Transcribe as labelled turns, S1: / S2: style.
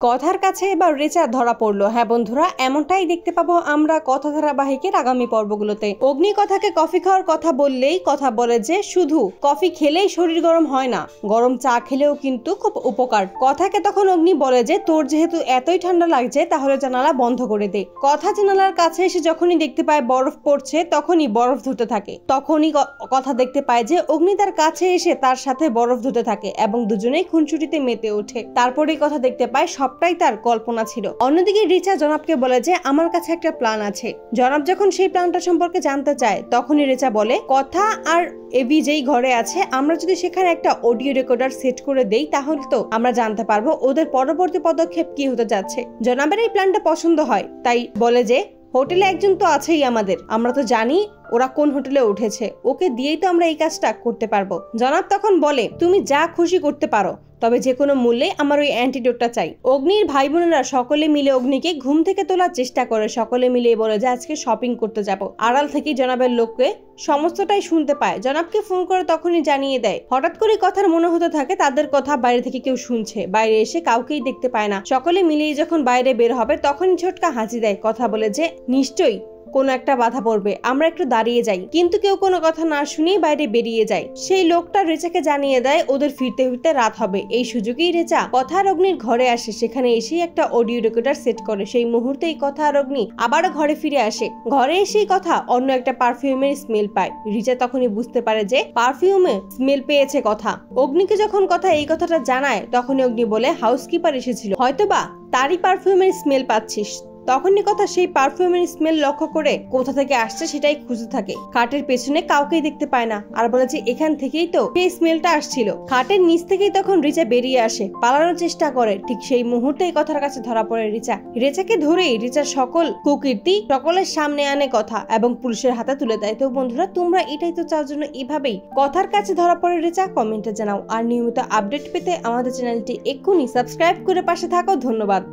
S1: কথার কাছে এবার রেচা ধরা পড়লো। হ্যাঁ বন্ধুরা, এমনটাই দেখতে পাবো আমরা কথা ধারাবাহিকের আগামী পর্বগুলোতে। অগ্নি কথাকে কফি খাওয়ার কথা বললেই কথা বলে যে শুধু কফি খেলেই শরীর গরম হয় না, গরম চা খেলেও কিন্তু খুব উপকার। কথাকে তখন অগ্নি বলে যে তোর যেহেতু এতই ঠান্ডা লাগছে তাহলে জানালা বন্ধ করে দে। কথা জানালার কাছে এসে যখনই দেখতে পায় বরফ পড়ছে তখনই বরফ ধুতে থাকে। তখনই কথা দেখতে পায় যে অগ্নি তার কাছে এসে তার সাথে বরফ ধুতে থাকে এবং দুজনেই খুনসুটিতে মেতে ওঠে। তারপরেই কথা দেখতে পায় সবটাই তার কল্পনা ছিল। অন্যদিকে রিচা জনাবকে বলে যে আমার কাছে একটা প্ল্যান আছে। জনাব যখন সেই প্ল্যানটা সম্পর্কে জানতে চায় তখনই রিচা বলে কথা আর এবি যেই ঘরে আছে আমরা যদি সেখানে একটা অডিও রেকর্ডার সেট করে দেই তাহলে তো আমরা জানতে পারবো ওদের পরবর্তী পদক্ষেপ কি হতে যাচ্ছে। জনাবের এই প্ল্যানটা পছন্দ হয়, তাই বলে যে হোটেলে একজন তো আছেই আমাদের, আমরা তো জানি ওরা কোন হোটেলে উঠেছে, ওকে দিয়েই তো আমরা এই কাজটা করতে পারবো। জনাব তখন বলে তুমি যা খুশি করতে পারো, তবে যে কোনো মূল্যে আমার ওই অ্যান্টিডোটটা চাই। অগ্নির ভাই বোনেরা সকলে মিলে অগ্নিকে ঘুম থেকে তোলার চেষ্টা করে। সকলে মিলে বলে যে আজকে শপিং করতে যাব। আড়াল থেকে জনাবের লোককে সমস্তটাই শুনতে পায়। জনাবকে ফোন করে তখনই জানিয়ে দেয়। হঠাৎ করে কথার মনে হতে থাকে তাদের কথা বাইরে থেকে কেউ শুনছে। বাইরে এসে কাউকেই দেখতে পায় না। সকলে মিলেই যখন বাইরে বের হবে তখনই ছোটকা হাসি দেয়। কথা বলে যে নিশ্চয়ই কোনো একটা বাধা পড়বে, আমরা একটু দাঁড়িয়ে যাই। কিন্তু কেউ কোনো কথা না শুনেই বাইরে বেরিয়ে যায়। সেই লোকটা রেচাকে জানিয়ে দেয় ওদের ফিরতে ফিরতে রাত হবে। এই সুযোগেই রেচা কথা আর অগ্নির ঘরে আসে। সেখানে এসেই একটা অডিও রেকর্ডার সেট করে। সেই মুহূর্তেই কথা আর অগ্নি আবারও ঘরে ফিরে আসে। ঘরে এসেই কথা অন্য একটা পারফিউমের স্মেল পায়। রিচা তখনই বুঝতে পারে যে পারফিউমে স্মেল পেয়েছে কথা। অগ্নিকে যখন কথা এই কথাটা জানায় তখনই অগ্নি বলে হাউসকিপার এসেছিল, হয়তোবা তারই পারফিউমের স্মেল পাচ্ছিস। তখনই কথা সেই পারফিউমের স্মেল লক্ষ্য করে কোথা থেকে আসছে সেটাই খুঁজে থাকে। খাটের পেছনে কাউকেই দেখতে পায় না আর বলে যে এখান থেকেই তো সেই স্মেলটা আসছিল। খাটের নিচ থেকেই তখন রিচা বেরিয়ে আসে, পালানোর চেষ্টা করে। ঠিক সেই মুহূর্তেই কথার কাছে ধরা পড়ে রিচা। রেচাকে ধরেই রিচার সকল কুকীর্তি সকলের সামনে আনে কথা এবং পুলিশের হাতে তুলে দেয়। তো বন্ধুরা, তোমরা এটাই তো চাওয়ার জন্য এভাবেই কথার কাছে ধরা পড়ে রিচা কমেন্টে জানাও। আর নিয়মিত আপডেট পেতে আমাদের চ্যানেলটি এক্ষুনি সাবস্ক্রাইব করে পাশে থাকো। ধন্যবাদ।